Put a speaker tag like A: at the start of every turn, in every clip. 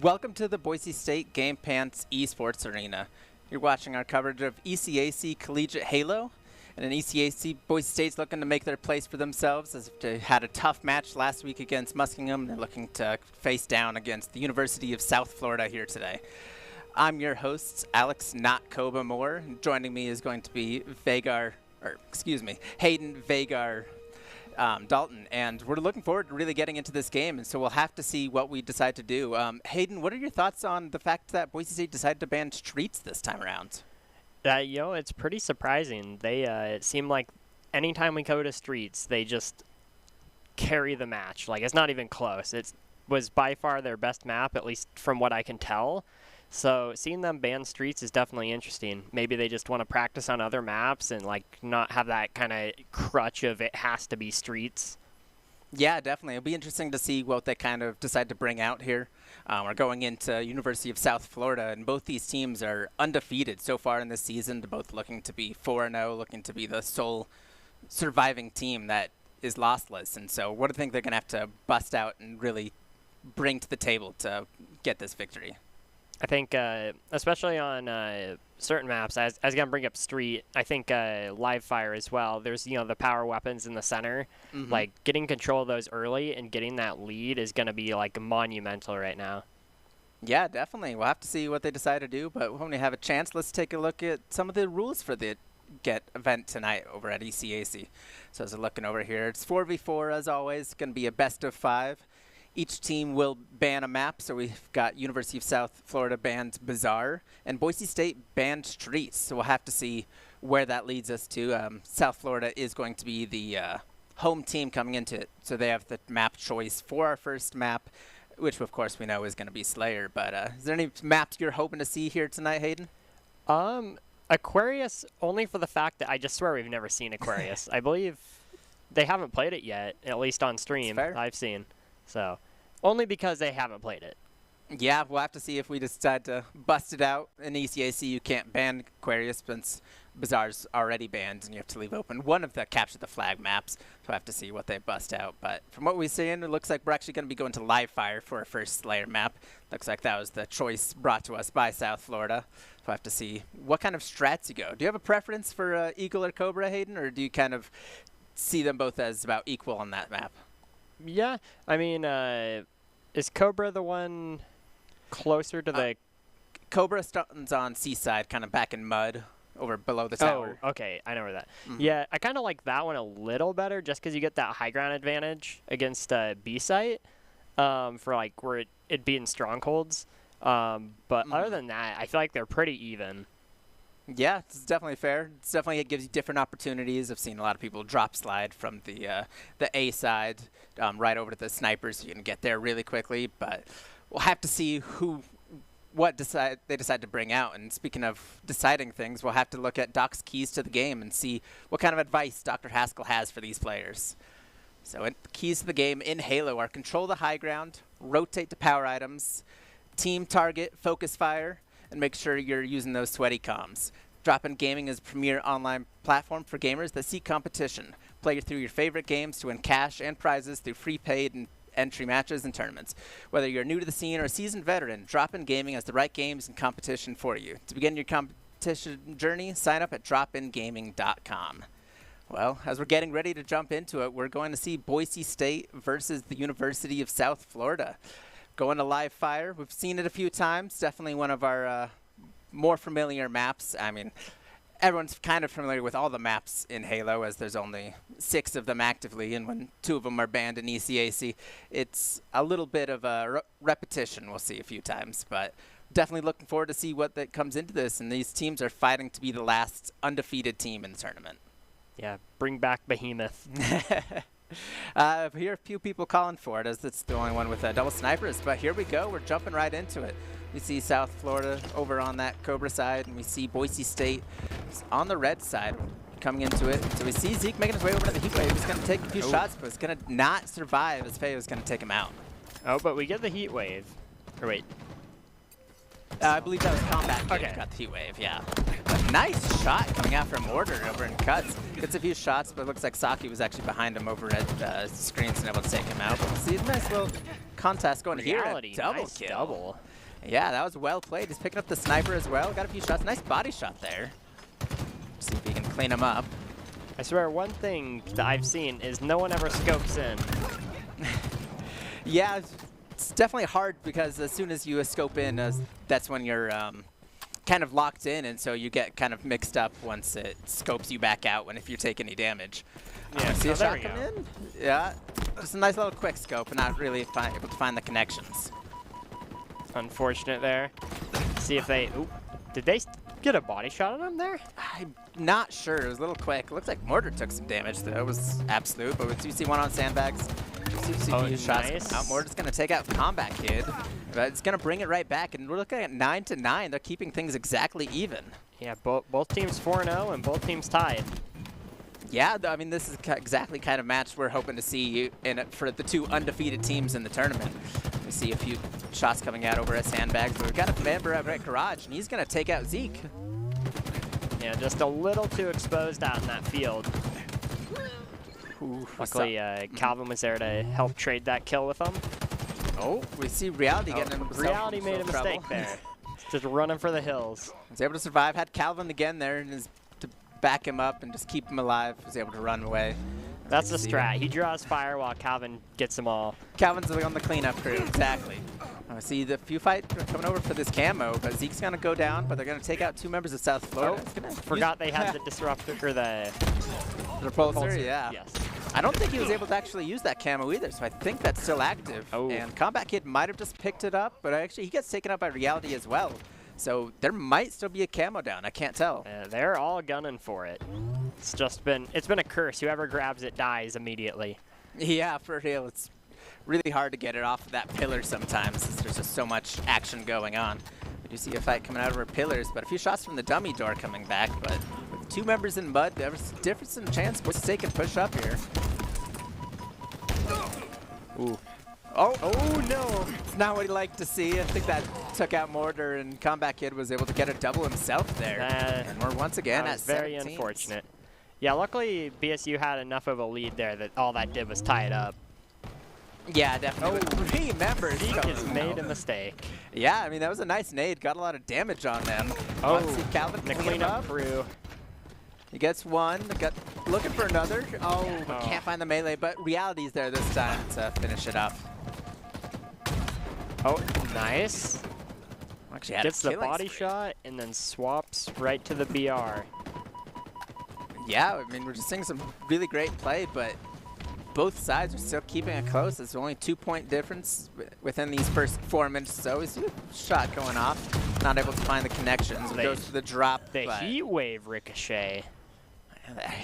A: Welcome to the Boise State Game Pants Esports Arena. You're watching our coverage of ECAC Collegiate Halo, and in ECAC, Boise State's looking to make their place for themselves as they had a tough match last week against Muskingum. They're looking to face down against the University of South Florida here today. I'm your host, Alex Not Koba Moore, and joining me is going to be Hayden Vagar Dalton, and we're looking forward to really getting into this game, and so we'll have to see what we decide to do. Hayden, what are your thoughts on the fact that Boise State decided to ban streets this time around?
B: It's pretty surprising. It seemed like anytime we go to streets, they just carry the match. Like, it's not even close. It was by far their best map, at least from what I can tell. So seeing them ban streets is definitely interesting. Maybe they just want to practice on other maps and like not have that kind of crutch of it has to be streets.
A: Yeah, definitely. It'll be interesting to see what they kind of decide to bring out here. We're going into University of South Florida, and both these teams are undefeated so far in this season. They're both looking to be 4-0, looking to be the sole surviving team that is lossless. And so what do you think they're going to have to bust out and really bring to the table to get this victory?
B: I think, especially on certain maps, as I was going to bring up Street, I think Live Fire as well. There's, the power weapons in the center.
A: Mm-hmm.
B: Like, getting control of those early and getting that lead is going to be, like, monumental right now.
A: Yeah, definitely. We'll have to see what they decide to do, but when we have a chance, let's take a look at some of the rules for the event tonight over at ECAC. So as we're looking over here, it's 4v4 as always. It's going to be a best of 5. Each team will ban a map, so we've got University of South Florida banned Bazaar, and Boise State banned Streets. So we'll have to see where that leads us to. South Florida is going to be the home team coming into it, so they have the map choice for our first map, which of course we know is going to be Slayer. But is there any maps you're hoping to see here tonight, Hayden?
B: Aquarius, only for the fact that I just swear we've never seen Aquarius. I believe they haven't played it yet, at least on stream I've seen. So, only because they haven't played it.
A: Yeah, we'll have to see if we decide to bust it out. In ECAC, you can't ban Aquarius since Bazaar's already banned, and you have to leave open one of the Capture the Flag maps. So we'll have to see what they bust out. But from what we've seen, it looks like we're actually going to be going to Live Fire for our first Slayer map. Looks like that was the choice brought to us by South Florida. So we'll have to see what kind of strats you go. Do you have a preference for Eagle or Cobra, Hayden, or do you kind of see them both as about equal on that map?
B: Yeah, I mean, is Cobra the one closer to the...
A: Cobra stands on Seaside, kind of back in mud, over below the tower.
B: Oh, okay, I know where that...
A: Mm-hmm.
B: Yeah, I kind of like that one a little better, just because you get that high ground advantage against B-site, for like where it'd be in strongholds. But other than that, I feel like they're pretty even.
A: Yeah, it's definitely fair. It gives you different opportunities. I've seen a lot of people drop slide from the A side right over to the snipers, so you can get there really quickly. But we'll have to see what they decide to bring out. And speaking of deciding things, we'll have to look at Doc's keys to the game and see what kind of advice Dr. Haskell has for these players. So the keys to the game in Halo are control the high ground, rotate to power items, team target, focus fire, and make sure you're using those sweaty comms. Drop-In Gaming is a premier online platform for gamers that seek competition. Play through your favorite games to win cash and prizes through free paid and entry matches and tournaments. Whether you're new to the scene or a seasoned veteran, Drop-In Gaming has the right games and competition for you. To begin your competition journey, sign up at dropingaming.com. Well, as we're getting ready to jump into it, we're going to see Boise State versus the University of South Florida. Going to Live Fire, we've seen it a few times. Definitely one of our more familiar maps. I mean, everyone's kind of familiar with all the maps in Halo, as there's only 6 of them actively, and when 2 of them are banned in ECAC, it's a little bit of a repetition we'll see a few times. But definitely looking forward to see what that comes into this, and these teams are fighting to be the last undefeated team in the tournament.
B: Yeah, bring back Behemoth.
A: I hear a few people calling for it, as it's the only one with double snipers, but here we go. We're jumping right into it. We see South Florida over on that Cobra side, and we see Boise State on the red side coming into it. So we see Zeke making his way over to the heat wave. He's going to take a few shots, but he's going to not survive as Faye was going to take him out.
B: Oh, but we get the heat wave. Or wait.
A: I believe that was Combat Kid
B: Okay.
A: who got the heat wave, yeah. A nice shot coming out from Mortar over in cuts. Gets a few shots, but it looks like Saki was actually behind him over at screens and able to take him out. But we'll see a nice little contest going
B: Reality,
A: here. Double
B: nice
A: kill.
B: double.
A: Yeah, that was well played. He's picking up the sniper as well. Got a few shots. Nice body shot there. See if he can clean him up.
B: I swear, one thing that I've seen is no one ever scopes in.
A: Yeah, it's definitely hard because as soon as you scope in, that's when you're kind of locked in, and so you get kind of mixed up once it scopes you back out if you take any damage.
B: Yeah,
A: See a
B: so there
A: shot
B: we
A: come
B: go.
A: in? Yeah, just a nice little quick scope and not really able to find the connections.
B: Unfortunate there. See if they... Ooh, did they get a body shot on him there?
A: I'm not sure. It was a little quick. Looks like Mortar took some damage, though. It was absolute, but with 2C1 on sandbags, 2C
B: Oh,
A: shots
B: nice.
A: coming out. Mortar's going to take out Combat Kid, but it's going to bring it right back, and we're looking at 9-9. They're keeping things exactly even.
B: Yeah, both teams 4-0 and both teams tied.
A: Yeah, I mean, this is exactly kind of match we're hoping to see in it for the two undefeated teams in the tournament. We see a few shots coming out over at sandbags, but we've got a member at Garage, and he's going to take out Zeke.
B: Yeah, just a little too exposed out in that field.
A: Ooh,
B: Luckily, Calvin was there to help trade that kill with him.
A: Oh, we see Reality getting himself
B: Reality
A: in
B: made a
A: trouble.
B: mistake there. Just running for the hills.
A: Was able to survive. Had Calvin again there and to back him up and just keep him alive. Was able to run away.
B: That's the
A: See
B: strat. He draws fire while Calvin gets them all.
A: Calvin's on the cleanup crew, exactly. I see the few fight coming over for this camo, but Zeke's gonna go down, but they're gonna take out two members of South Florida.
B: Forgot they had the disruptor or the
A: repulsor, yeah.
B: Yes.
A: I don't think he was able to actually use that camo either, so I think that's still active.
B: Oh.
A: And Combat Kid might have just picked it up, but actually he gets taken out by Reality as well. So there might still be a camo down. I can't tell.
B: They're all gunning for it. It's been a curse. Whoever grabs it dies immediately.
A: Yeah, for real. It's really hard to get it off of that pillar sometimes. There's just so much action going on. We do see a fight coming out over pillars, but a few shots from the dummy door coming back. But with two members in mud, there's a difference in chance Boise can push up here. Ooh. Oh no! It's not what he liked to see. I think that took out Mortar, and Combat Kid was able to get a double himself there. And we're once again at
B: very
A: 17.
B: unfortunate. Yeah, luckily BSU had enough of a lead there that all that did was tie it up.
A: Yeah, definitely. With three members.
B: Zeke
A: coming
B: has
A: out.
B: made a mistake.
A: Yeah, I mean, that was a nice nade. Got a lot of damage on them.
B: Oh,
A: Let's see Calvin
B: the
A: clean
B: cleanup
A: up.
B: crew.
A: He gets one. Looking for another. Oh, but
B: Oh.
A: can't find the melee. But Reality's there this time to finish it up.
B: Oh, nice.
A: Actually, had
B: Gets
A: a
B: the
A: killing
B: body
A: spree.
B: shot and then swaps right to the BR.
A: Yeah, I mean, we're just seeing some really great play, but both sides are still keeping it close. It's only 2-point difference within these first 4 minutes. So we see a shot going off. Not able to find the connections. It goes to the drop.
B: The
A: but
B: heat wave ricochet.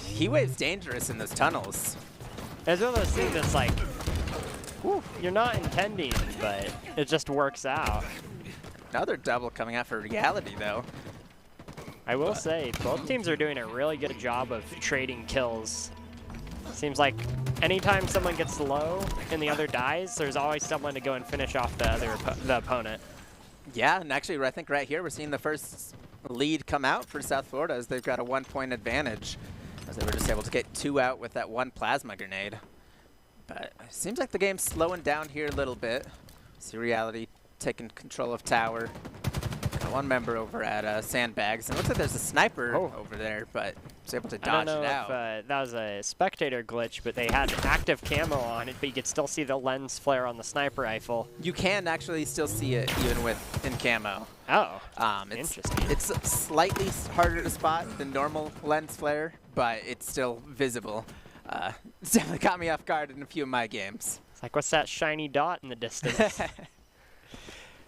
A: Heat wave's dangerous in those tunnels.
B: It's one of those things that's like, whew, you're not intending, but it just works out.
A: Another double coming out for Reality, though.
B: I will say, both teams are doing a really good job of trading kills. Seems like anytime someone gets low and the other dies, there's always someone to go and finish off the opponent.
A: Yeah, and actually, I think right here we're seeing the first lead come out for South Florida as they've got a 1-point advantage, as they were just able to get 2 out with that 1 plasma grenade. But it seems like the game's slowing down here a little bit. See Reality taking control of tower. Got 1 member over at Sandbags. And it looks like there's a sniper over there, but was able to dodge
B: I don't know
A: it out.
B: if that was a spectator glitch, but they had active camo on it, but you could still see the lens flare on the sniper rifle.
A: You can actually still see it even in camo.
B: Oh,
A: Interesting.
B: interesting.
A: It's slightly harder to spot than normal lens flare, but it's still visible. It's definitely caught me off guard in a few of my games.
B: It's like, what's that shiny dot in the distance?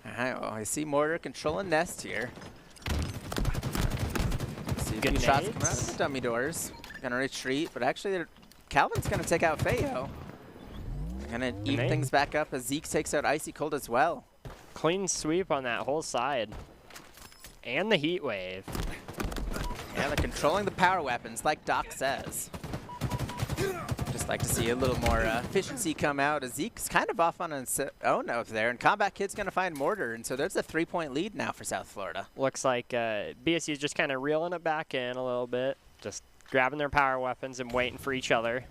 A: Alright, well, I see Mortar controlling Nest here. See a
B: Good
A: few shots coming out
B: nades.
A: of the dummy doors. Gonna retreat, but actually Calvin's gonna take out Feo. They're gonna even
B: nade.
A: things back up as Zeke takes out Icy Cold as well.
B: Clean sweep on that whole side. And the heat wave.
A: Yeah, they're controlling the power weapons, like Doc says. Just Just like to see a little more efficiency come out as Zeke's kind of off on his own over there, and Combat Kid's going to find Mortar, and so there's a 3-point lead now for South Florida.
B: Looks like BSU's just kind of reeling it back in a little bit, just grabbing their power weapons and waiting for each other.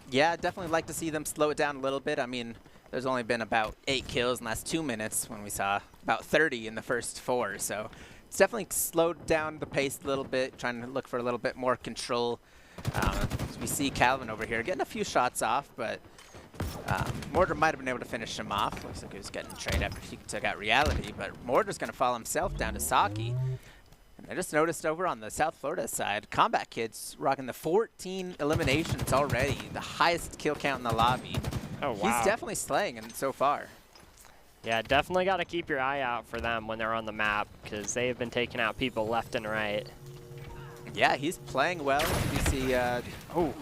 A: Yeah, I'd definitely like to see them slow it down a little bit. I mean, there's only been about 8 kills in the last 2 minutes when we saw about 30 in the first 4, so it's definitely slowed down the pace a little bit, trying to look for a little bit more control. We see Calvin over here getting a few shots off, but Mortar might have been able to finish him off. Looks like he was getting trade after he took out Reality, but Mortar's going to fall himself down to Saki. And I just noticed over on the South Florida side, Combat Kid's rocking the 14 eliminations already, the highest kill count in the lobby.
B: Oh, wow.
A: He's definitely slaying it so far.
B: Yeah, definitely got to keep your eye out for them when they're on the map, because they have been taking out people left and right.
A: Yeah, he's playing well. You see,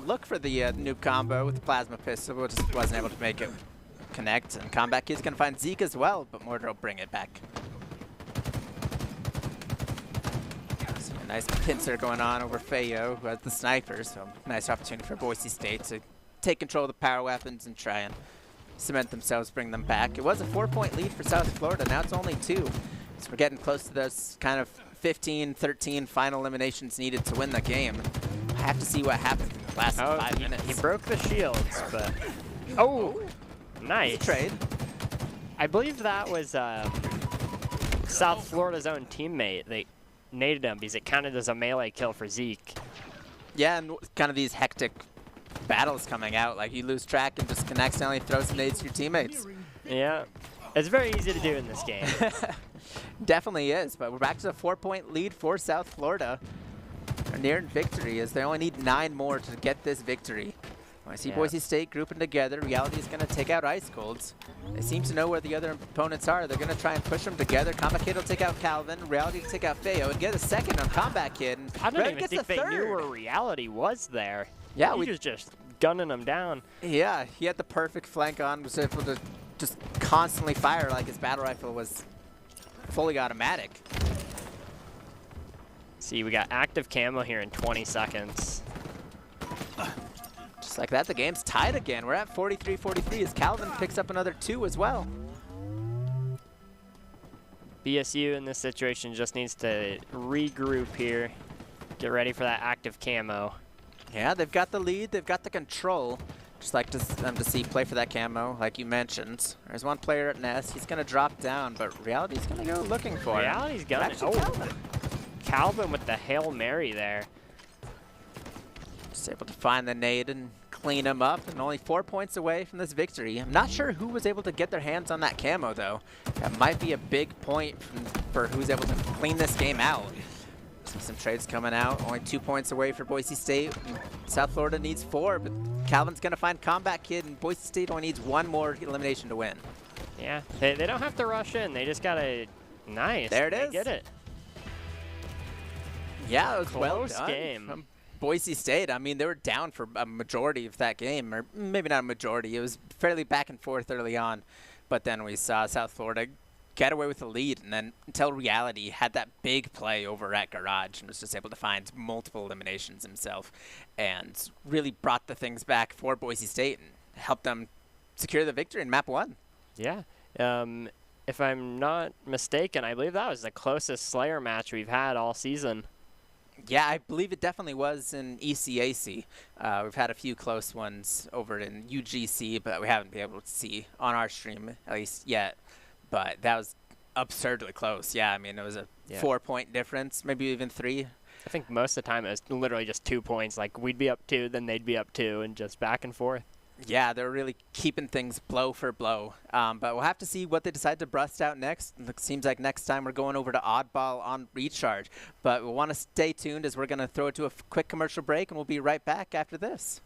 A: look for the noob combo with the plasma pistol, but just wasn't able to make it connect. And Combat Kid's going to find Zeke as well, but Mortar will bring it back. So a nice pincer going on over Feo, who has the sniper, so nice opportunity for Boise State to take control of the power weapons and try and cement themselves, bring them back. It was a 4-point lead for South Florida, now it's only 2. So we're getting close to those kind of 15, 13 final eliminations needed to win the game. I have to see what happens in the last 5 minutes.
B: He broke the shields, but... Oh! Nice.
A: Trade.
B: I believe that was South Florida's own teammate. They naded him because it counted as a melee kill for Zeke.
A: Yeah, and kind of these hectic battles coming out. Like, you lose track and just can accidentally throw some nades to your teammates.
B: Yeah. It's very easy to do in this game.
A: Definitely is, but we're back to a 4-point lead for South Florida. They're nearing victory as they only need 9 more to get this victory. I see Boise State grouping together. Reality is going to take out Ice Colds. They seem to know where the other opponents are. They're going to try and push them together. Combat Kid will take out Calvin. Reality will take out Feo and get a second on Combat Kid. And
B: I don't even think they knew where Reality was there.
A: Yeah,
B: he was just gunning them down.
A: Yeah, he had the perfect flank on, was able to just constantly fire like his battle rifle was fully automatic.
B: See, we got active camo here in 20 seconds.
A: Just like that, the game's tied again. We're at 43-43 as Calvin picks up another 2 as well.
B: BSU in this situation just needs to regroup here. Get ready for that active camo.
A: Yeah, they've got the lead, they've got the control. Just like them to see play for that camo, like you mentioned. There's one player at Nest. He's going to drop down, but Reality's going to go looking for him.
B: Reality's got it. Oh, Calvin with the Hail Mary there.
A: Just able to find the nade and clean him up, and only 4 points away from this victory. I'm not sure who was able to get their hands on that camo, though. That might be a big point for who's able to clean this game out. See some trades coming out. Only 2 points away for Boise State. South Florida needs 4, but Calvin's going to find Combat Kid, and Boise State only needs 1 more elimination to win.
B: Yeah, they don't have to rush in. They just got to... Nice.
A: There it is.
B: They get it.
A: Yeah, it was
B: Close
A: well done
B: game.
A: from Boise State. I mean, they were down for a majority of that game, or maybe not a majority. It was fairly back and forth early on, but then we saw South Florida get away with the lead, and then until Reality had that big play over at Garage and was just able to find multiple eliminations himself and really brought the things back for Boise State and helped them secure the victory in map 1.
B: Yeah. If I'm not mistaken, I believe that was the closest Slayer match we've had all season.
A: Yeah, I believe it definitely was in ECAC. We've had a few close ones over in UGC, but we haven't been able to see on our stream, at least yet. But that was absurdly close. Yeah, I mean, it was a 4-point difference, maybe even 3.
B: I think most of the time it was literally just 2 points. Like, we'd be up 2, then they'd be up 2, and just back and forth.
A: Yeah, they're really keeping things blow for blow. But we'll have to see what they decide to bust out next. It seems like next time we're going over to Oddball on Recharge. But we'll want to stay tuned as we're going to throw it to a quick commercial break, and we'll be right back after this.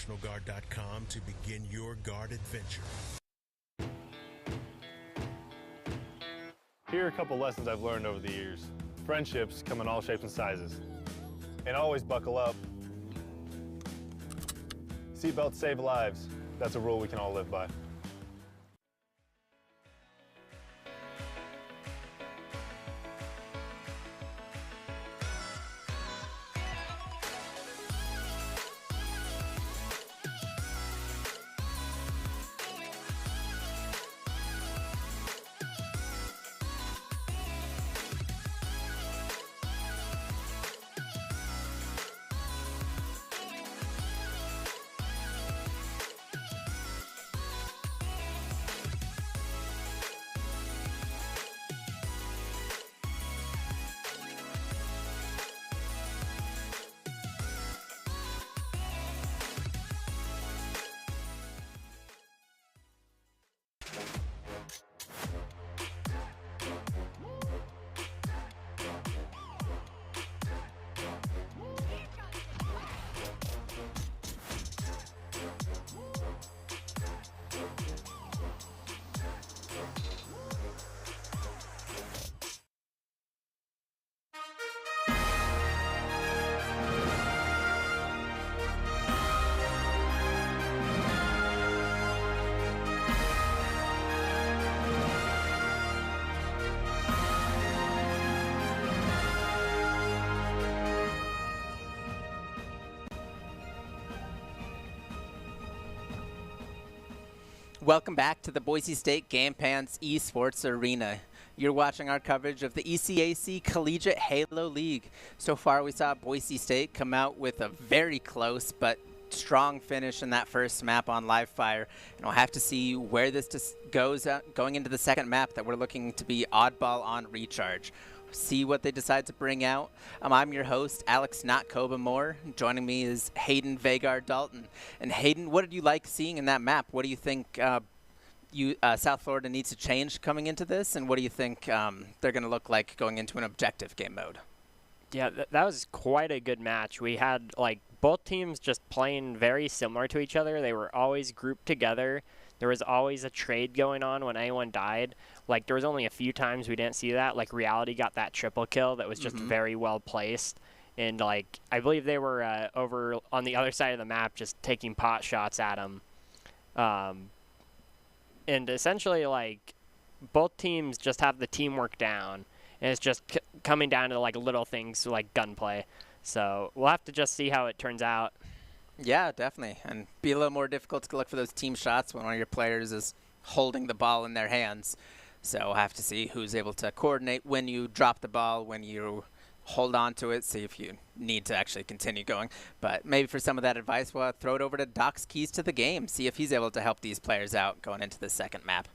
C: NationalGuard.com to begin your guard adventure.
D: Here are a couple lessons I've learned over the years. Friendships come in all shapes and sizes. And always buckle up. Seatbelts save lives. That's a rule we can all live by.
A: Welcome back to the Boise State Game Pants Esports Arena. You're watching our coverage of the ECAC Collegiate Halo League. So far, we saw Boise State come out with a very close but strong finish in that first map on Live Fire. And we'll have to see where this goes going into the second map that we're looking to be oddball on Recharge. See what they decide to bring out. I'm your host, Alex Not Koba Moore. Joining me is Hayden Vagar Dalton. And Hayden, what did you like seeing in that map? What do you think South Florida needs to change coming into this? And what do you think they're going to look like going into an objective game mode?
B: Yeah, that was quite a good match. We had like both teams just playing very similar to each other. They were always grouped together. There was always a trade going on when anyone died. Like, there was only a few times we didn't see that. Like, Reality got that triple kill that was just very well placed. And, like, I believe they were over on the other side of the map just taking pot shots at him. And essentially, like, both teams just have the teamwork down. And it's just coming down to, like, little things like gunplay. So we'll have to just see how it turns out.
A: Yeah, definitely. And be a little more difficult to look for those team shots when one of your players is holding the ball in their hands. So we'll have to see who's able to coordinate when you drop the ball, when you hold on to it, see if you need to actually continue going. But maybe for some of that advice, we'll throw it over to Doc's Keys to the Game, see if he's able to help these players out going into the second map.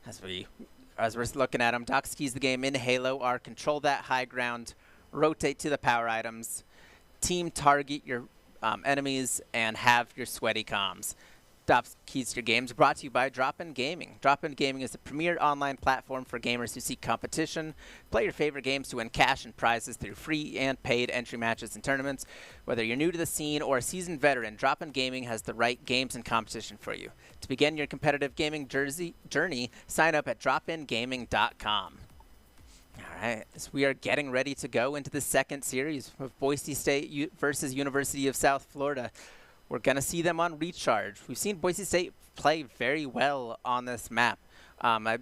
A: As we're looking at them, Doc's Keys to the Game in Halo are control that high ground, rotate to the power items, team target your enemies, and have your sweaty comms. Doc's Keys to Your Games brought to you by Drop-In Gaming. Drop-In Gaming is the premier online platform for gamers who seek competition. Play your favorite games to win cash and prizes through free and paid entry matches and tournaments. Whether you're new to the scene or a seasoned veteran, Drop-In Gaming has the right games and competition for you. To begin your competitive gaming journey, sign up at dropingaming.com. All right, so we are getting ready to go into the second series of Boise State versus University of South Florida. We're going to see them on Recharge. We've seen Boise State play very well on this map.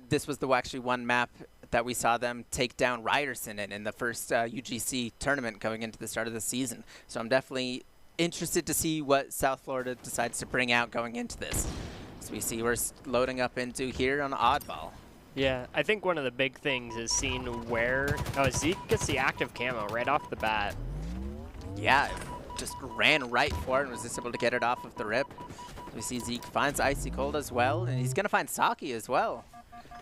A: This was actually one map that we saw them take down Ryerson in the first UGC tournament going into the start of the season. So I'm definitely interested to see what South Florida decides to bring out going into this. So we see we're loading up into here on Oddball.
B: Yeah, I think one of the big things is seeing where... Oh, Zeke gets the active camo right off the bat.
A: Yeah. Just ran right for it and was just able to get it off of the rip. We see Zeke finds Icy Cold as well, and he's going to find Saki as well.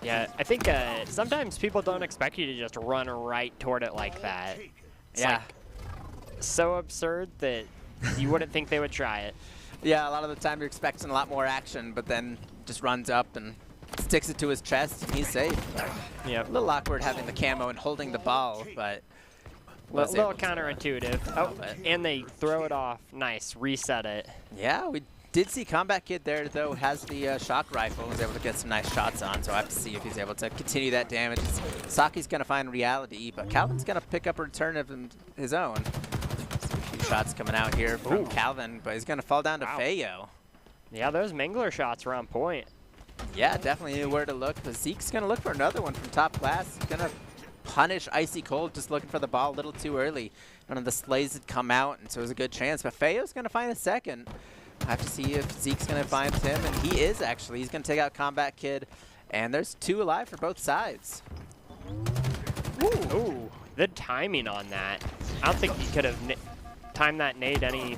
B: Yeah, I think sometimes people don't expect you to just run right toward it like that. It's like so absurd that you wouldn't think they would try it.
A: Yeah, a lot of the time you're expecting a lot more action, but then just runs up and sticks it to his chest, and he's safe.
B: Yeah,
A: a little awkward having the camo and holding the ball, but...
B: A little counterintuitive. Oh, and they throw it off. Nice. Reset it.
A: Yeah, we Did see Combat Kid there, though, has the shock rifle, was able to get some nice shots on, so I have to see if he's able to continue that damage. Saki's going to find Reality, but Calvin's going to pick up a return of his own. See a few shots coming out here from Calvin, but he's going to fall down to Feo.
B: Yeah, those Mangler shots were on point.
A: Yeah, definitely knew where to look, but Zeke's going to look for another one from top class. He's going to punish Icy Cold, just looking for the ball a little too early. None of the slays had come out, and so it was a good chance, but Feo's going to find a second. I have to see if Zeke's going to find him, and he is actually. He's going to take out Combat Kid, and there's 2 alive for both sides.
B: Ooh, the timing on that. I don't think he could have timed that nade any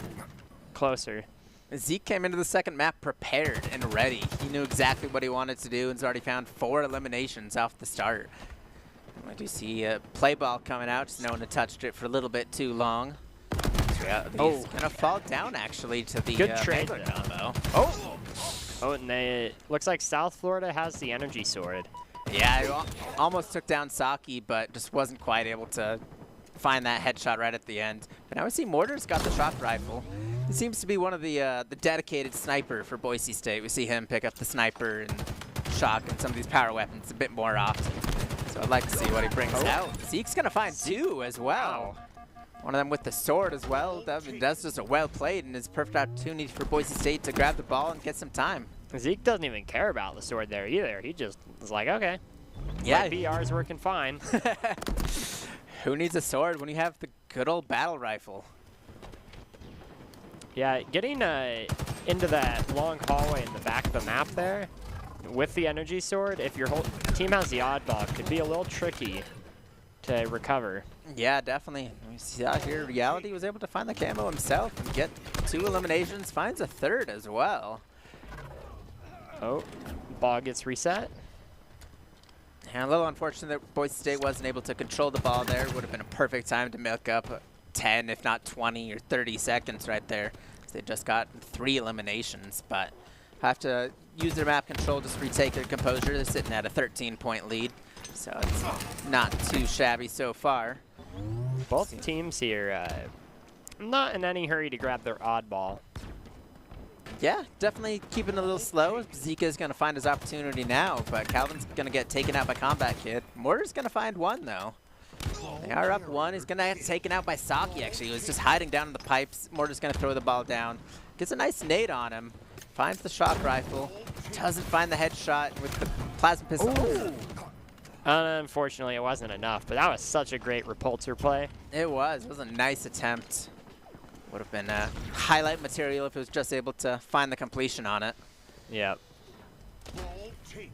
B: closer.
A: Zeke came into the second map prepared and ready. He knew exactly what he wanted to do and has already found 4 eliminations off the start. I do see a play ball coming out, just knowing to touched it for a little bit too long. He's gonna fall down actually to the
B: good trade
A: combo.
B: Oh, and it looks like South Florida has the energy sword.
A: Yeah, he almost took down Saki, but just wasn't quite able to find that headshot right at the end. But now we see Mortar's got the shock rifle. He seems to be one of the dedicated sniper for Boise State. We see him pick up the sniper and shock and some of these power weapons a bit more often. So I'd like to see what he brings out. Zeke's gonna find 2 as well. One of them with the sword as well. That's just a well played and is a perfect opportunity for Boise State to grab the ball and get some time.
B: Zeke doesn't even care about the sword there either. He just was like, okay,
A: yeah,
B: my BR's working fine.
A: Who needs a sword when you have the good old battle rifle?
B: Yeah, getting into that long hallway in the back of the map there with the energy sword, if your whole team has the oddball, could be a little tricky to recover.
A: Yeah, definitely. We see out here, Reality was able to find the camo himself and get 2 eliminations, finds a 3rd as well.
B: Oh, ball gets reset.
A: And a little unfortunate that Boise State wasn't able to control the ball there. Would have been a perfect time to milk up 10, if not 20 or 30 seconds right there. They just got 3 eliminations, but have to use their map control just to retake their composure. They're sitting at a 13-point lead, so it's not too shabby so far.
B: Both teams here not in any hurry to grab their oddball.
A: Yeah, definitely keeping it a little slow. Zika's going to find his opportunity now, but Calvin's going to get taken out by Combat Kid. Mortar's going to find 1, though. They are up 1. He's going to get taken out by Saki, actually. He was just hiding down in the pipes. Mortar's going to throw the ball down. Gets a nice nade on him. Finds the shock rifle. Doesn't find the headshot with the plasma pistol. Ooh.
B: Unfortunately, it wasn't enough, but that was such a great repulsor play.
A: It was. It was a nice attempt. Would have been highlight material if it was just able to find the completion on it.
B: Yep.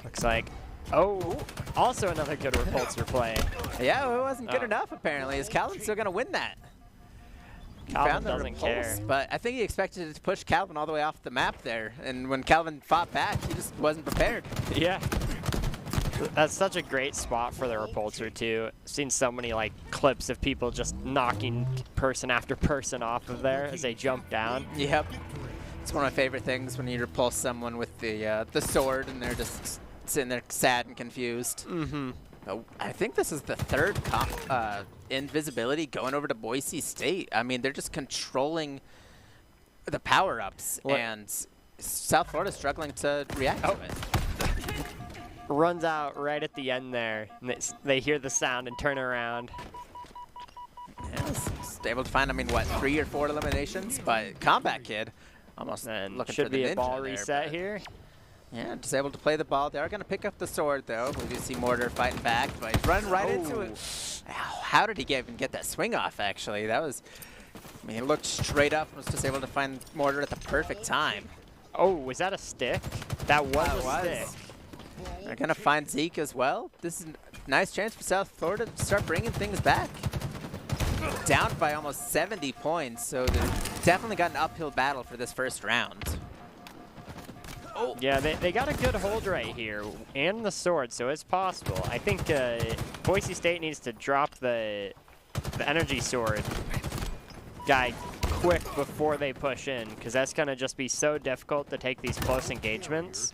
B: Looks like, also another good repulsor play.
A: Yeah, it wasn't good enough, apparently. Is Calvin still going to win that?
B: Calvin doesn't care.
A: But I think he expected it to push Calvin all the way off the map there. And when Calvin fought back, he just wasn't prepared.
B: Yeah. That's such a great spot for the repulsor, too. I've seen so many like clips of people just knocking person after person off of there as they jump down.
A: Yep. It's one of my favorite things when you repulse someone with the sword and they're just sitting there sad and confused.
B: Mm-hmm.
A: I think this is the 3rd invisibility going over to Boise State. I mean, they're just controlling the power-ups, and South Florida's struggling to react to it.
B: Runs out right at the end there, and they hear the sound and turn around.
A: Yeah, just able to find, I mean, what, 3 or 4 eliminations? But Combat Kid almost
B: and
A: looking
B: should
A: for the
B: be a ball
A: there,
B: reset here.
A: Yeah, just able to play the ball. They are going to pick up the sword, though. We do see Mortar fighting back, but he's running right into it. Ow, how did he even get that swing off, actually? That was, I mean, he looked straight up and was just able to find Mortar at the perfect time.
B: Oh, was that a stick? That was a stick.
A: They're going to find Zeke as well. This is a nice chance for South Florida to start bringing things back. Down by almost 70 points, so they've definitely got an uphill battle for this first round.
B: Oh. Yeah, they got a good hold right here, and the sword, so it's possible. I think Boise State needs to drop the energy sword guy quick before they push in, because that's going to just be so difficult to take these close engagements.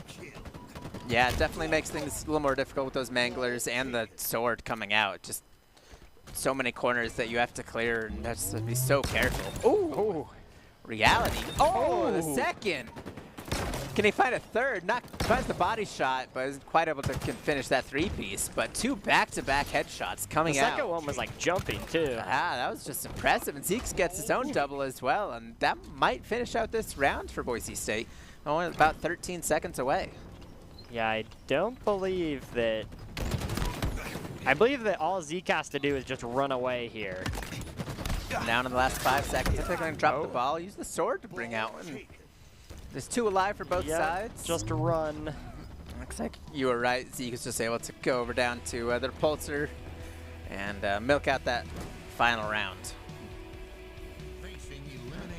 A: Yeah, it definitely makes things a little more difficult with those manglers and the sword coming out. Just so many corners that you have to clear, and that's to be so careful.
B: Ooh.
A: Reality. Oh, the second. Can he find a third? Not finds the body shot, but isn't quite able to finish that three-piece. But 2 back-to-back headshots coming
B: The
A: out.
B: second one was like jumping too.
A: Ah, that was just impressive. And Zeke gets his own double as well, and that might finish out this round for Boise State. Only about 13 seconds away.
B: Yeah, I don't believe that. I believe that all Zeke has to do is just run away here.
A: Down in the last 5 seconds. I think they're going to drop the ball, use the sword to bring out one. There's 2 alive for both sides.
B: Just run.
A: Looks like you were right. Zeke was just able to go over down to the repulsor and milk out that final round.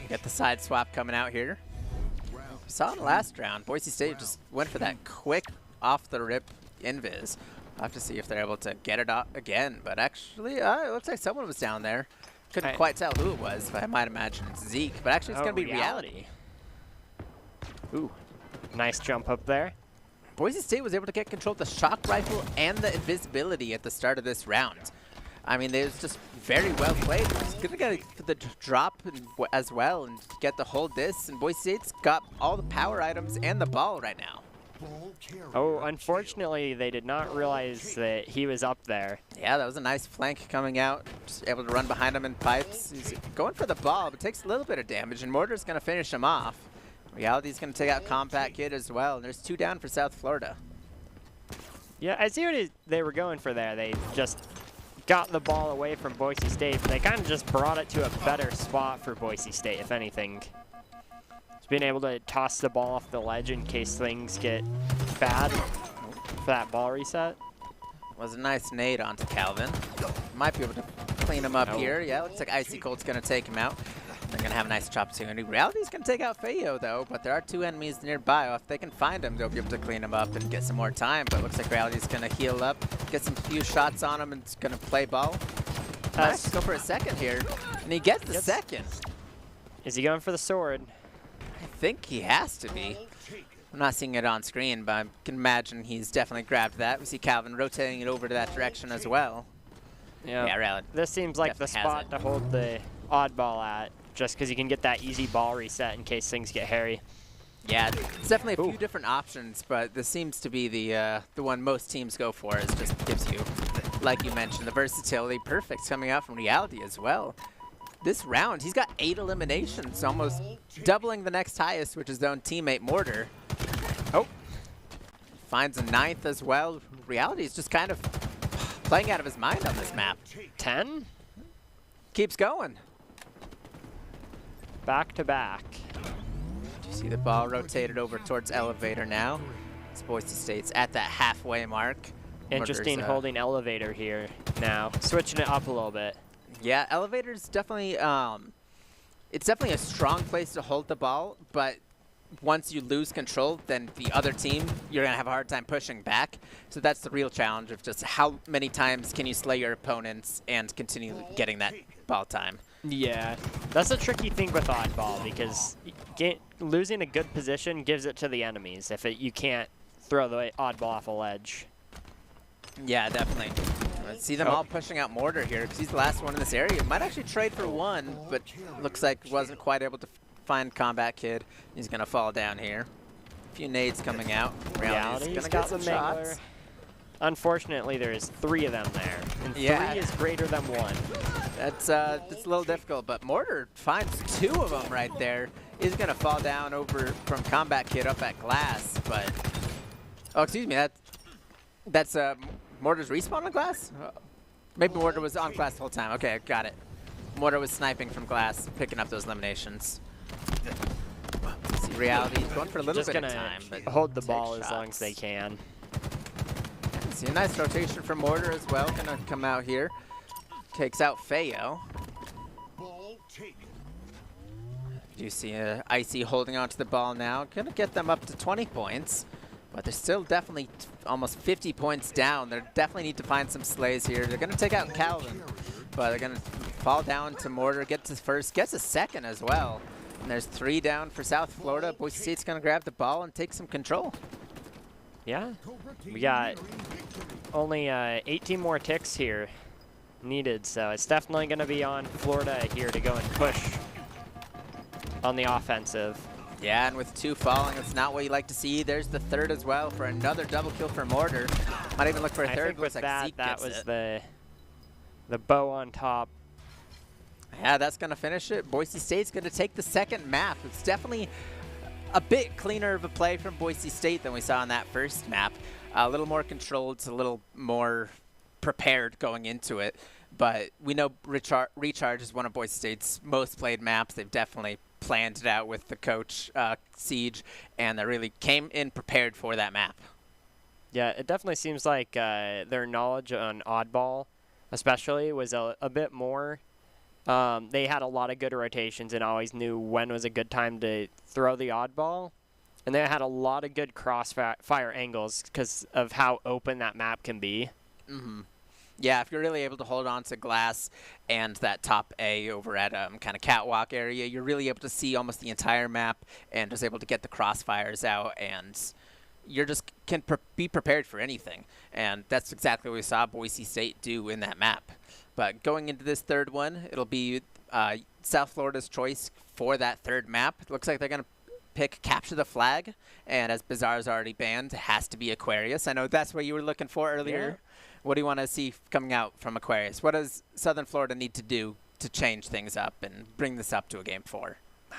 A: Get the side swap coming out here. We saw in the last round, Boise State just went for that quick off-the-rip invis. I'll have to see if they're able to get it out again. But actually, it looks like someone was down there. Couldn't quite tell who it was, but I might imagine it's Zeke. But actually, it's going to be Reality.
B: Ooh, nice jump up there.
A: Boise State was able to get control of the shock rifle and the invisibility at the start of this round. I mean, it was just very well played. It's going to get the drop as well and get the hold this. And Boise State's got all the power items and the ball right now.
B: Oh, unfortunately, they did not realize that he was up there.
A: Yeah, that was a nice flank coming out. Just able to run behind him in pipes. He's going for the ball, but takes a little bit of damage, and Mortar's going to finish him off. Reality's going to take out Combat Kid as well. And there's 2 down for South Florida.
B: Yeah, I see what they were going for there. They just got the ball away from Boise State, but they kind of just brought it to a better spot for Boise State, if anything. Just being able to toss the ball off the ledge in case things get bad for that ball reset.
A: Was a nice nade onto Calvin. Might be able to clean him up here. Yeah, looks like Icy Cold's going to take him out. They're going to have a nice opportunity. Reality's going to take out Feyo, though, but there are 2 enemies nearby. If they can find him, they'll be able to clean him up and get some more time. But it looks like Reality's going to heal up, get some few shots on him, and it's going to play ball. Nice, go for a second here. And he gets the second.
B: Is he going for the sword?
A: I think he has to be. I'm not seeing it on screen, but I can imagine he's definitely grabbed that. We see Calvin rotating it over to that direction as well.
B: Yeah,
A: Reality.
B: This seems like the spot to hold the oddball at, just because you can get that easy ball reset in case things get hairy.
A: Yeah, it's definitely a few different options, but this seems to be the one most teams go for. It just gives you, like you mentioned, the versatility. Perfect coming out from Reality as well. This round, he's got 8 eliminations, almost doubling the next highest, which is his own teammate Mortar. Oh, finds a 9th as well. Reality is just kind of playing out of his mind on this map.
B: 10?
A: Keeps going.
B: Back to back.
A: You see the ball rotated over towards Elevator now. It's Boise State's at that halfway mark.
B: Interesting holding Elevator here now. Switching it up a little bit.
A: Yeah, Elevator's definitely, it's definitely a strong place to hold the ball, but once you lose control, then the other team, you're going to have a hard time pushing back. So that's the real challenge of just how many times can you slay your opponents and continue getting that ball time.
B: Yeah, that's a tricky thing with oddball because losing a good position gives it to the enemies if you can't throw the oddball off a ledge.
A: Yeah, definitely. I see them all pushing out Mortar here because he's the last one in this area. Might actually trade for one, but looks like wasn't quite able to find Combat Kid. He's going to fall down here. A few nades coming out. Reality's going to get some shots.
B: Unfortunately, there's 3 of them there, and 3 is greater than 1.
A: That's a little difficult, but Mortar finds 2 of them right there. He's going to fall down over from Combat Kid up at Glass, but... Oh, excuse me, that's Mortar's respawn on Glass? Maybe Mortar was on Glass the whole time. Okay, got it. Mortar was sniping from Glass, picking up those eliminations. See Reality going for a little bit of time, but
B: hold the ball as long as they can.
A: See a nice rotation from Mortar as well. Gonna come out here. Takes out Feyo. You see Icy holding onto the ball now. Gonna get them up to 20 points. But they're still definitely almost 50 points down. They definitely need to find some slays here. They're gonna take out Calvin. But they're gonna fall down to Mortar. Get to first. Gets a second as well. And there's 3 down for South Florida. Boise State's gonna grab the ball and take some control.
B: Yeah, we got only 18 more ticks here needed, so it's definitely going to be on Florida here to go and push on the offensive.
A: Yeah, and with 2 falling, it's not what you like to see. There's the 3rd as well for another double kill for Mortar. Might even look for a 3rd.
B: I think with
A: like
B: that,
A: Zeke
B: that
A: gets
B: was
A: it.
B: the bow on top.
A: Yeah, that's going to finish it. Boise State's going to take the 2nd map. It's definitely a bit cleaner of a play from Boise State than we saw on that first map. A little more controlled, it's a little more prepared going into it. But we know Recharge is one of Boise State's most played maps. They've definitely planned it out with the coach, Siege, and they really came in prepared for that map.
B: Yeah, it definitely seems like their knowledge on oddball, especially, was a bit more. They had a lot of good rotations and always knew when was a good time to throw the oddball. And they had a lot of good crossfire angles because of how open that map can be.
A: Mm-hmm. Yeah, if you're really able to hold on to glass and that top A over at kind of catwalk area, you're really able to see almost the entire map and just able to get the crossfires out, and you're just can be prepared for anything. And that's exactly what we saw Boise State do in that map. But going into this 3rd one, it'll be South Florida's choice for that 3rd map. It looks like they're going to pick Capture the Flag, and as Bizarre's already banned, it has to be Aquarius. I know that's what you were looking for earlier.
B: Yeah.
A: What do you want to see coming out from Aquarius? What does Southern Florida need to do to change things up and bring this up to a game 4?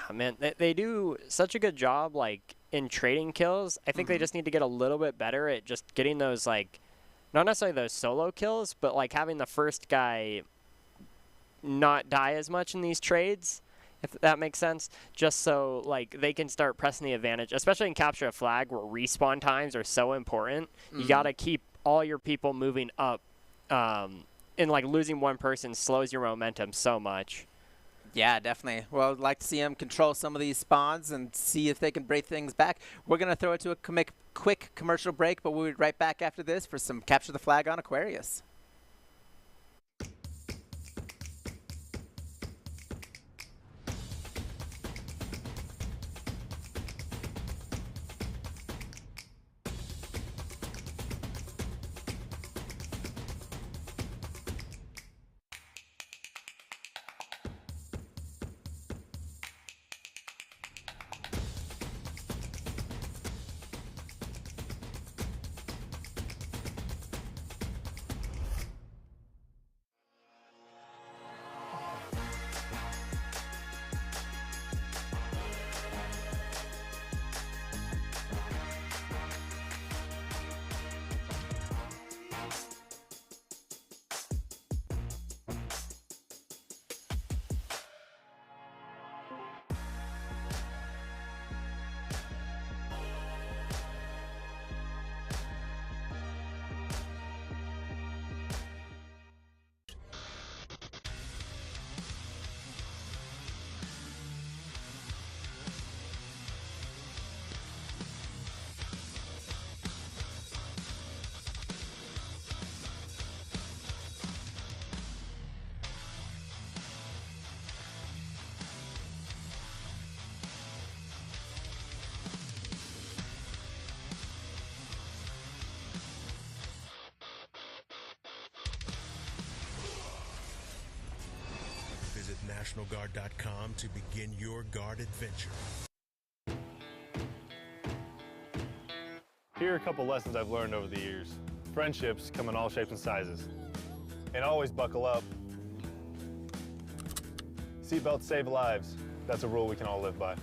B: Oh, man, they do such a good job, like, in trading kills. I think they just need to get a little bit better at just getting those, like, not necessarily those solo kills, but, like, having the first guy not die as much in these trades, if that makes sense, just so, like, they can start pressing the advantage, especially in Capture a Flag where respawn times are so important. You got to keep all your people moving up, and, like, losing one person slows your momentum so much.
A: Yeah, definitely. Well, I'd like to see them control some of these spawns and see if they can break things back. We're going to throw it to a quick commercial break, but we'll be right back after this for some Capture the Flag on Aquarius.
C: Visit NationalGuard.com to begin your guard adventure.
D: Here are a couple lessons I've learned over the years. Friendships come in all shapes and sizes. And always buckle up. Seatbelts save lives. That's a rule we can all live by.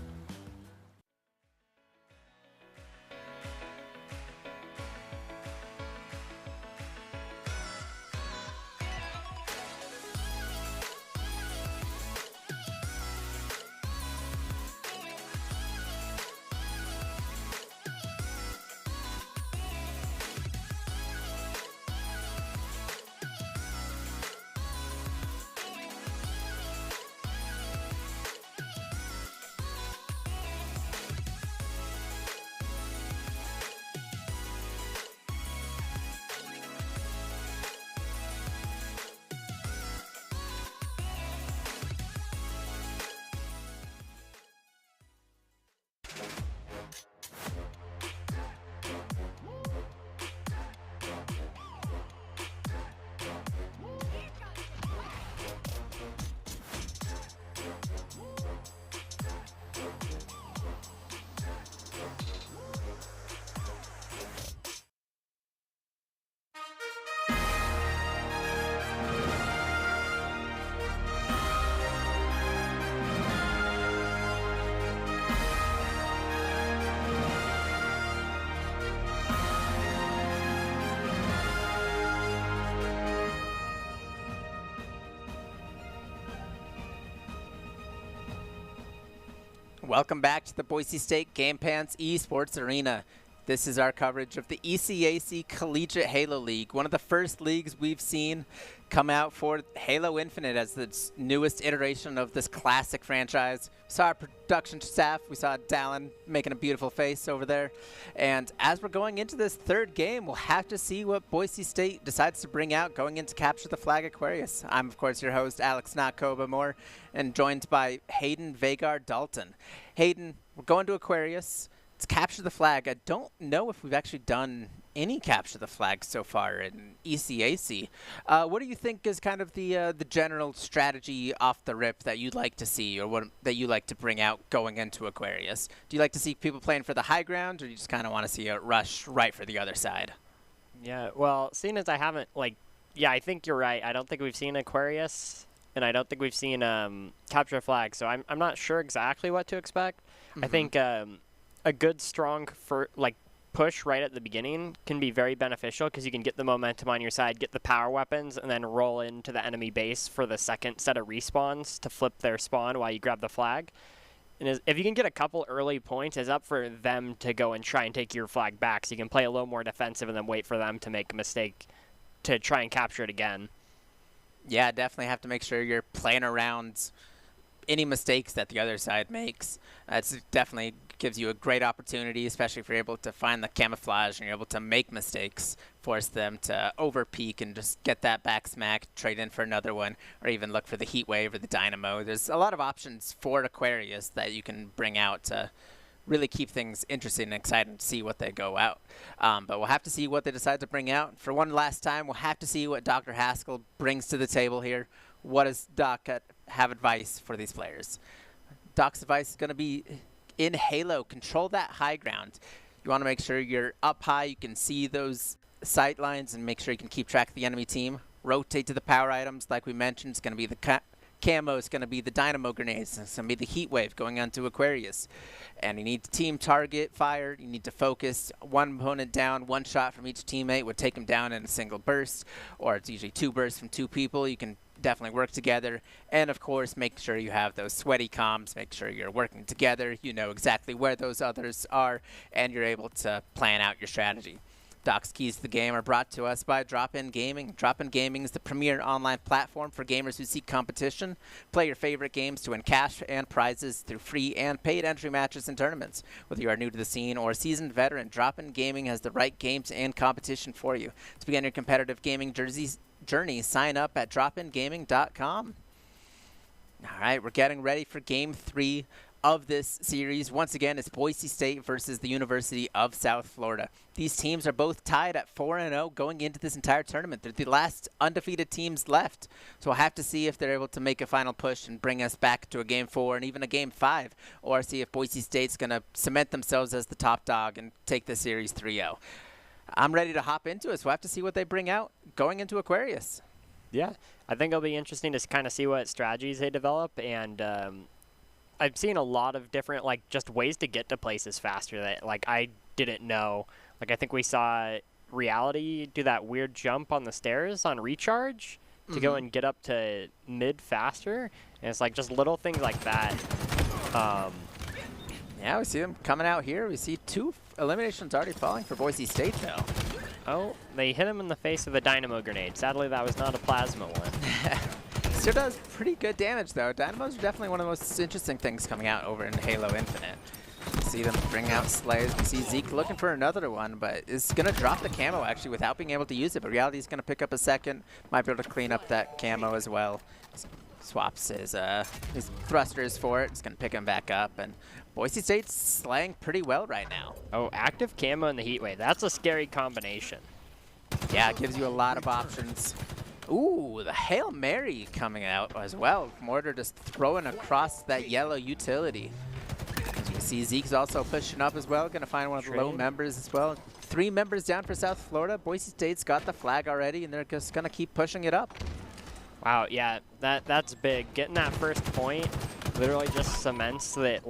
A: Welcome back to the Boise State Game Pants Esports Arena. This is our coverage of the ECAC Collegiate Halo League, one of the first leagues we've seen come out for Halo Infinite as the newest iteration of this classic franchise. We saw our production staff, we saw Dallin making a beautiful face over there. And as we're going into this third game, we'll have to see what Boise State decides to bring out going into Capture the Flag Aquarius. I'm, of course, your host, Alex Nakoba Moore, and joined by Hayden Vagar Dalton. Hayden, we're going to Aquarius. It's Capture the Flag. I don't know if we've actually done any Capture the Flag so far in ECAC. What do you think is kind of the general strategy off the rip that you'd like to see, or what that you like to bring out going into Aquarius? Do you like to see people playing for the high ground, or you just kind of want to see a rush right for the other side?
B: Yeah, well, seeing as I haven't, I think you're right. I don't think we've seen Aquarius, and I don't think we've seen Capture the Flag, so I'm not sure exactly what to expect. Mm-hmm. I think a good, strong push right at the beginning can be very beneficial because you can get the momentum on your side, get the power weapons, and then roll into the enemy base for the second set of respawns to flip their spawn while you grab the flag. And if you can get a couple early points, it's up for them to go and try and take your flag back, so you can play a little more defensive and then wait for them to make a mistake to try and capture it again.
A: Yeah, definitely have to make sure you're playing around any mistakes that the other side makes. That's definitely gives you a great opportunity, especially if you're able to find the camouflage and you're able to make mistakes, force them to over-peak and just get that back smack, trade in for another one, or even look for the heat wave or the dynamo. There's a lot of options for Aquarius that you can bring out to really keep things interesting and exciting to see what they go out. But we'll have to see what they decide to bring out. For one last time, we'll have to see what Dr. Haskell brings to the table here. What does Doc have advice for these players? Doc's advice is going to be in Halo, control that high ground. You want to make sure you're up high, you can see those sight lines, and make sure you can keep track of the enemy team. Rotate to the power items, like we mentioned. It's going to be the camo, it's going to be the dynamo grenades, it's going to be the heat wave going onto Aquarius. And you need to team target fire, you need to focus. One opponent down, one shot from each teammate would take them down in a single burst, or it's usually two bursts from two people. You can definitely work together, and of course make sure you have those sweaty comms, make sure you're working together, you know exactly where those others are, and you're able to plan out your strategy. Doc's keys to the game are brought to us by Drop-In Gaming. Drop-In Gaming is the premier online platform for gamers who seek competition. Play your favorite games to win cash and prizes through free and paid entry matches and tournaments. Whether you are new to the scene or a seasoned veteran, Drop-In Gaming has the right games and competition for you. To begin your competitive gaming journey, sign up at dropingaming.com. All right, we're getting ready for Game 3 of this series. Once again, it's Boise State versus the University of South Florida. These teams are both tied at 4-0 going into this entire tournament. They're the last undefeated teams left. So we'll have to see if they're able to make a final push and bring us back to a Game 4 and even a Game 5, or see if Boise State's going to cement themselves as the top dog and take the series 3-0. I'm ready to hop into it, so we'll have to see what they bring out going into Aquarius.
B: Yeah, I think it'll be interesting to kind of see what strategies they develop, and I've seen a lot of different, just ways to get to places faster that, I didn't know. I think we saw Reality do that weird jump on the stairs on recharge to go and get up to mid faster, and it's just little things like that.
A: Yeah, we see them coming out here. We see 2 eliminations already falling for Boise State, though.
B: Oh, they hit him in the face with a dynamo grenade. Sadly, that was not a plasma one.
A: Still does pretty good damage, though. Dynamos are definitely one of the most interesting things coming out over in Halo Infinite. You see them bring out slays. We see Zeke looking for another one, but is going to drop the camo, actually, without being able to use it. But Reality is going to pick up a second. Might be able to clean up that camo as well. Swaps his thrusters for it. It's going to pick him back up. And Boise State's slaying pretty well right now.
B: Oh, active camo and the heat wave. That's a scary combination.
A: Yeah, it gives you a lot of options. Ooh, the Hail Mary coming out as well. Mortar just throwing across that yellow utility. As you see, Zeke's also pushing up as well. Going to find one of the low members as well. 3 members down for South Florida. Boise State's got the flag already, and they're just going to keep pushing it up.
B: Wow, yeah, that's big. Getting that first point literally just cements that,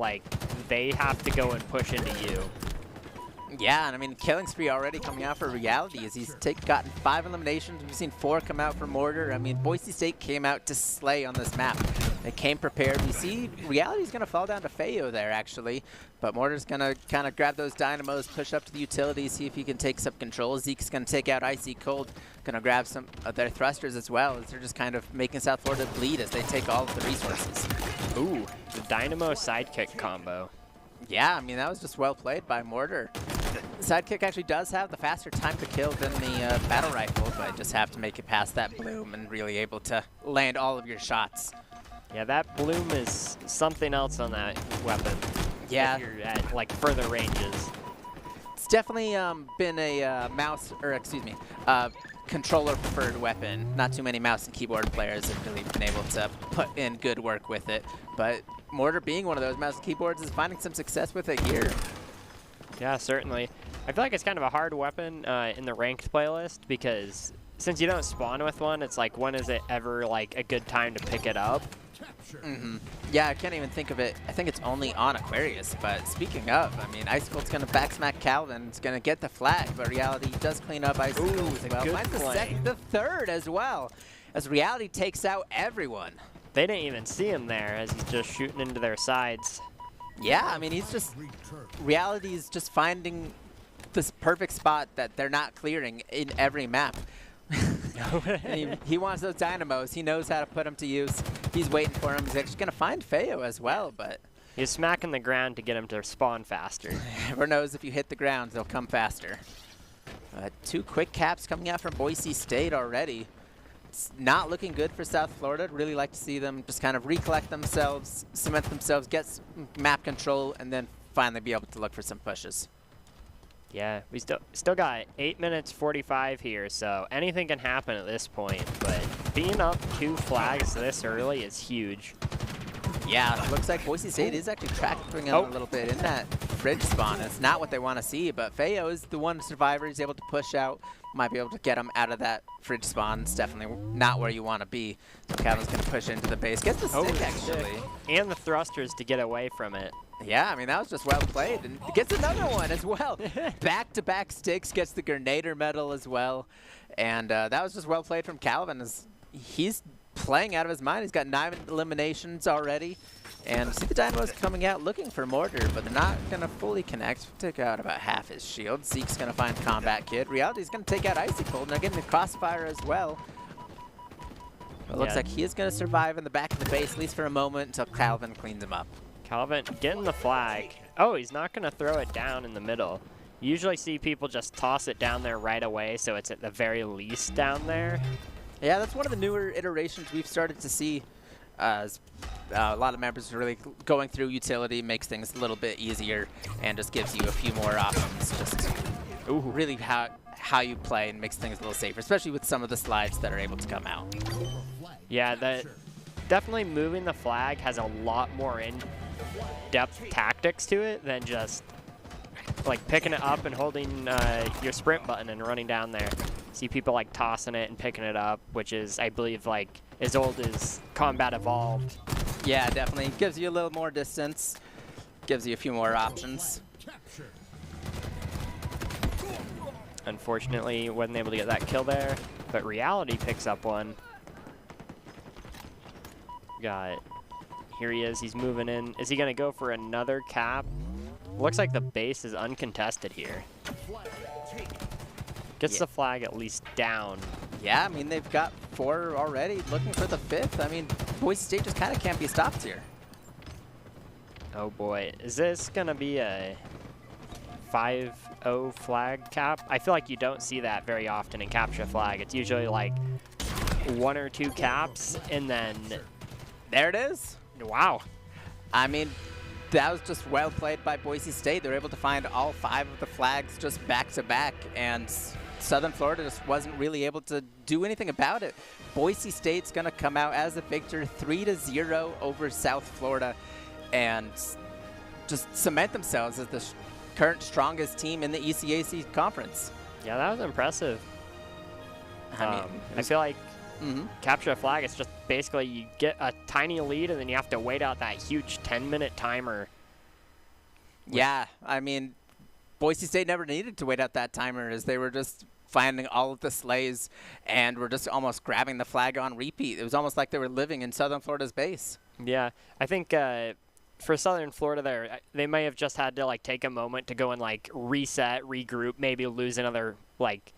B: they have to go and push into you.
A: Yeah, and I mean, killing spree already coming out for Reality as he's gotten 5 eliminations. We've seen 4 come out for Mortar. I mean, Boise State came out to slay on this map. They came prepared. We see Reality's going to fall down to Feo there, actually. But Mortar's going to kind of grab those Dynamos, push up to the utility, see if he can take some control. Zeke's going to take out Icy Cold, going to grab some of their thrusters as well, as they're just kind of making South Florida bleed as they take all of the resources.
B: Ooh, the Dynamo sidekick combo.
A: Yeah, I mean, that was just well played by Mortar. The sidekick actually does have the faster time to kill than the battle rifle, but just have to make it past that bloom and really able to land all of your shots.
B: Yeah, that bloom is something else on that weapon.
A: Yeah.
B: If you're at like further ranges.
A: It's definitely been a controller preferred weapon. Not too many mouse and keyboard players have really been able to put in good work with it, but Mortar being one of those mouse and keyboards is finding some success with it here.
B: Yeah, certainly. I feel like it's kind of a hard weapon in the ranked playlist because since you don't spawn with one, it's like, when is it ever like a good time to pick it up?
A: Yeah, I can't even think of it. I think it's only on Aquarius, but speaking of, I mean, Ice Cold's going to backsmack Calvin. It's going to get the flag, but Reality does clean up Ice Cold as well. Finds the second, the third as well, as Reality takes out everyone.
B: They didn't even see him there as he's just shooting into their sides.
A: Yeah, I mean, Reality is just finding this perfect spot that they're not clearing in every map. he wants those Dynamos. He knows how to put them to use. He's waiting for him. He's actually going to find Feo as well, but
B: he's smacking the ground to get him to spawn faster.
A: Everyone knows if you hit the ground, they'll come faster. 2 quick caps coming out from Boise State already. It's not looking good for South Florida. Really like to see them just kind of recollect themselves, cement themselves, get map control, and then finally be able to look for some pushes.
B: Yeah, we still got 8 minutes 45 here, so anything can happen at this point, but being up 2 flags this early is huge.
A: Yeah, it looks like Boise State is actually tracking a little bit in that fridge spawn. It's not what they want to see, but Feo is the one survivor. He's able to push out, might be able to get him out of that fridge spawn. It's definitely not where you want to be. So Calvin's going to push into the base. Gets the stick, actually.
B: And the thrusters to get away from it.
A: Yeah, I mean, that was just well played. And gets another one as well. Back-to-back sticks, gets the Grenader medal as well. And that was just well played from Calvin. He's playing out of his mind. He's got 9 eliminations already. And see the Dynamos coming out looking for Mortar, but they're not going to fully connect. Took out about half his shield. Zeke's going to find Combat Kid. Reality's going to take out Icy Cold, and they're getting the Crossfire as well. It looks like he is going to survive in the back of the base, at least for a moment, until Calvin cleans him up.
B: Calvin getting the flag. Oh, he's not going to throw it down in the middle. You usually see people just toss it down there right away, so it's at the very least down there.
A: Yeah, that's one of the newer iterations we've started to see. As a lot of members are really going through utility, makes things a little bit easier, and just gives you a few more options. Just really how you play, and makes things a little safer, especially with some of the slides that are able to come out.
B: Yeah, definitely moving the flag has a lot more in-depth tactics to it than just like picking it up and holding your sprint button and running down there. See people like tossing it and picking it up, which is, I believe, like as old as Combat Evolved.
A: Yeah, definitely. Gives you a little more distance. Gives you a few more options.
B: Unfortunately, wasn't able to get that kill there, but Reality picks up one. Here he is. He's moving in. Is he going to go for another cap? Looks like the base is uncontested here. Gets the flag at least down.
A: Yeah, I mean, they've got 4 already, looking for the 5th. I mean, Boise State just kind of can't be stopped here.
B: Oh boy, is this gonna be a 5-0 flag cap? I feel like you don't see that very often in Capture Flag. It's usually like 1 or 2 caps, and then
A: there it is.
B: Wow.
A: I mean, that was just well played by Boise State. They were able to find all 5 of the flags just back to back, and Southern Florida just wasn't really able to do anything about it. Boise State's going to come out as a victor, 3-0 over South Florida, and just cement themselves as the current strongest team in the ECAC conference.
B: Yeah, that was impressive.
A: I mean,
B: I feel like Capture a Flag, it's just basically you get a tiny lead and then you have to wait out that huge 10-minute timer.
A: Yeah, I mean, Boise State never needed to wait out that timer, as they were just finding all of the sleighs, and were just almost grabbing the flag on repeat. It was almost like they were living in Southern Florida's base.
B: Yeah, I think for Southern Florida there, they may have just had to like take a moment to go and like reset, regroup, maybe lose another like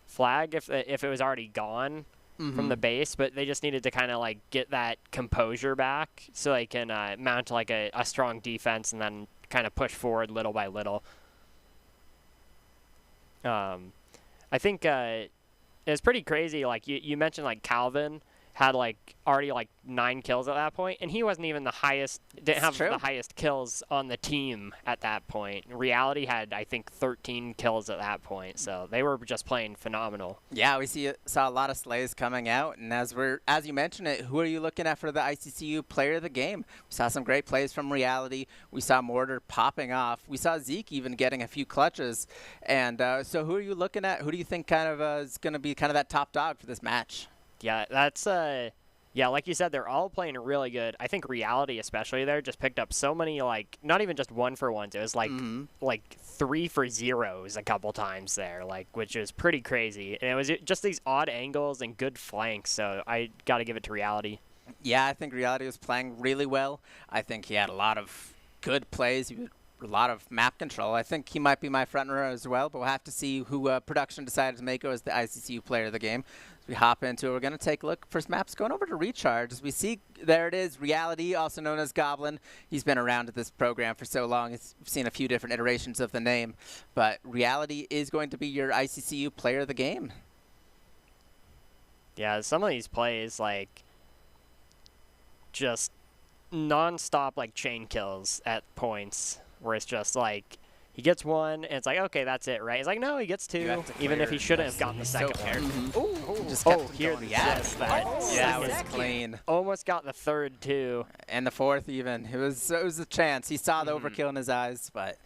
B: flag if it was already gone from the base, but they just needed to kind of like get that composure back so they can mount like a strong defense and then kind of push forward little by little. I think it was pretty crazy. Like you mentioned, like Calvin had like already like 9 kills at that point, and he wasn't even the highest. Didn't have the highest kills on the team at that point. Reality had, I think, 13 kills at that point, so they were just playing phenomenal.
A: Yeah, we saw a lot of sleighs coming out, and as you mentioned it, who are you looking at for the ICCU Player of the Game? We saw some great plays from Reality. We saw Mortar popping off. We saw Zeke even getting a few clutches. And so who are you looking at? Who do you think kind of is going to be kind of that top dog for this match?
B: Yeah, that's yeah, like you said, they're all playing really good. I think Reality, especially there, just picked up so many, like, not even just 1-for-1s. It was like 3-for-0s a couple times there, like, which is pretty crazy. And it was just these odd angles and good flanks. So I got to give it to Reality.
A: Yeah, I think Reality was playing really well. I think he had a lot of good plays. A lot of map control. I think he might be my front runner as well, but we'll have to see who production decided to make as the ICCU Player of the Game. As we hop into it, we're going to take a look. First maps going over to Recharge. As we see, there it is, Reality, also known as Goblin. He's been around at this program for so long. We've seen a few different iterations of the name, but Reality is going to be your ICCU Player of the Game.
B: Yeah, some of these plays, like, just non-stop, like, chain kills at points. Where it's just like he gets one and it's like, okay, that's it, right? He's like, no, he gets 2, even if he shouldn't have gotten the second one.
A: Here,
B: yes, that
A: was clean.
B: Almost got the third too,
A: and the fourth even. It was a chance. He saw the overkill in his eyes, but.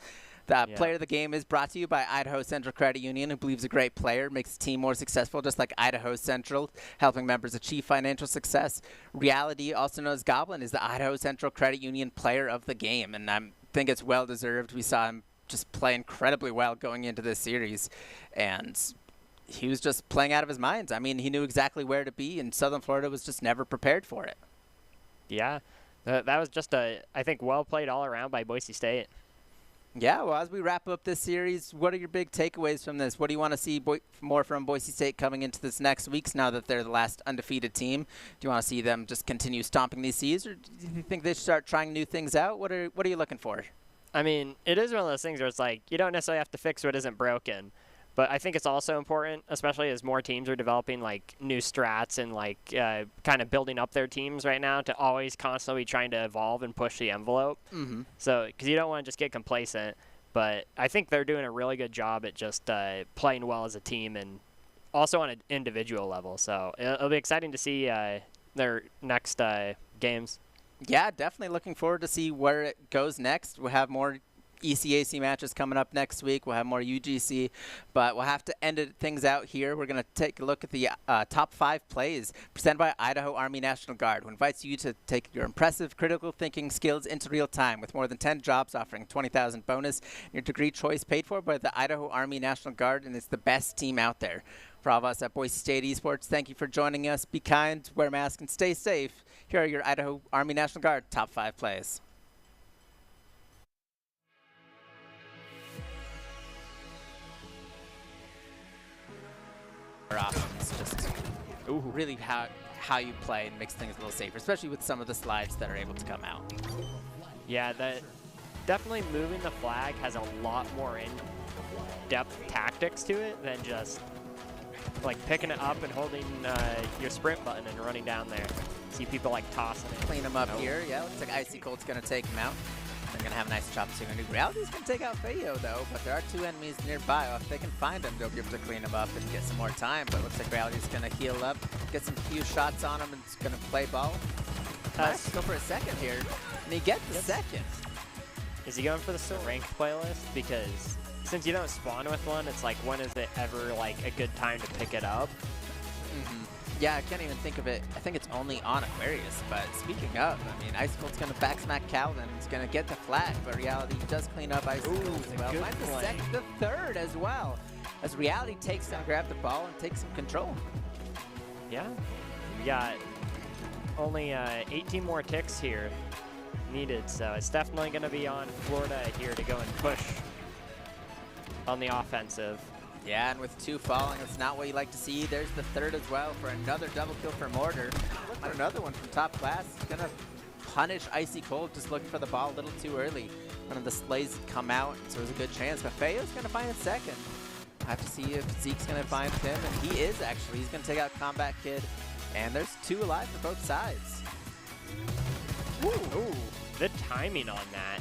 A: The Player of the Game is brought to you by Idaho Central Credit Union, who believes a great player makes a team more successful, just like Idaho Central, helping members achieve financial success. Reality, also known as Goblin, is the Idaho Central Credit Union Player of the Game, and I think it's well-deserved. We saw him just play incredibly well going into this series, and he was just playing out of his mind. I mean, he knew exactly where to be, and Southern Florida was just never prepared for it.
B: Yeah, that was just I think, well played all around by Boise State.
A: Yeah, well, as we wrap up this series, what are your big takeaways from this? What do you want to see more from Boise State coming into this next week now that they're the last undefeated team? Do you want to see them just continue stomping these seas, or do you think they should start trying new things out? What are you looking for?
B: I mean, it is one of those things where it's like you don't necessarily have to fix what isn't broken. But I think it's also important, especially as more teams are developing like new strats and like kind of building up their teams right now, to always constantly trying to evolve and push the envelope. So, because you don't want to just get complacent. But I think they're doing a really good job at just playing well as a team and also on an individual level. So it'll be exciting to see their next games. Yeah, definitely looking forward to see where it goes next. We'll have more ECAC matches coming up next week. We'll have more UGC, but we'll have to end things out here. We're going to take a look at the top 5 plays presented by Idaho Army National Guard, who invites you to take your impressive critical thinking skills into real time with more than 10 jobs offering $20,000 bonus. Your degree choice paid for by the Idaho Army National Guard, and it's the best team out there. For all of us at Boise State Esports, thank you for joining us. Be kind, wear a mask, and stay safe. Here are your Idaho Army National Guard top 5 plays. Options, just really how you play and makes things a little safer, especially with some of the slides that are able to come out. Yeah, that definitely moving the flag has a lot more in-depth tactics to it than just like picking it up and holding your sprint button and running down there. See people like tossing it. Clean them up here. Yeah, looks like Icy Colt's gonna take him out. They're going to have a nice chop soon. Reality's going to take out Feo, though, but there are 2 enemies nearby. If they can find them, they'll be able to clean them up and get some more time. But it looks like Reality's going to heal up, get some few shots on him, and it's going to play ball. Nice. Go for a second here, and he gets the second. Is he going for the ranked playlist? Because since you don't spawn with one, it's like, when is it ever like a good time to pick it up? Yeah, I can't even think of it. I think it's only on Aquarius, but speaking of, I mean, Ice Colt's going to backsmack Calvin. He's going to get the flag, but Reality does clean up Ice Colt as well. Finds the third as well.
A: as Reality takes down, grab the ball, and takes some control.
B: Yeah, we got only 18 more ticks here needed, so it's definitely going to be on Florida here to go and push on the offensive.
A: Yeah, and with 2 falling, it's not what you like to see. There's the 3rd as well for another double kill for Mortar. Look for another one from top class. He's gonna punish Icy Cold, just looking for the ball a little too early. One of the slays come out, so there's a good chance. But Feo's gonna find it second. I have to see if Zeke's gonna find him, and he is actually. He's gonna take out Combat Kid, and there's 2 alive for both sides.
B: Ooh. Good timing on that.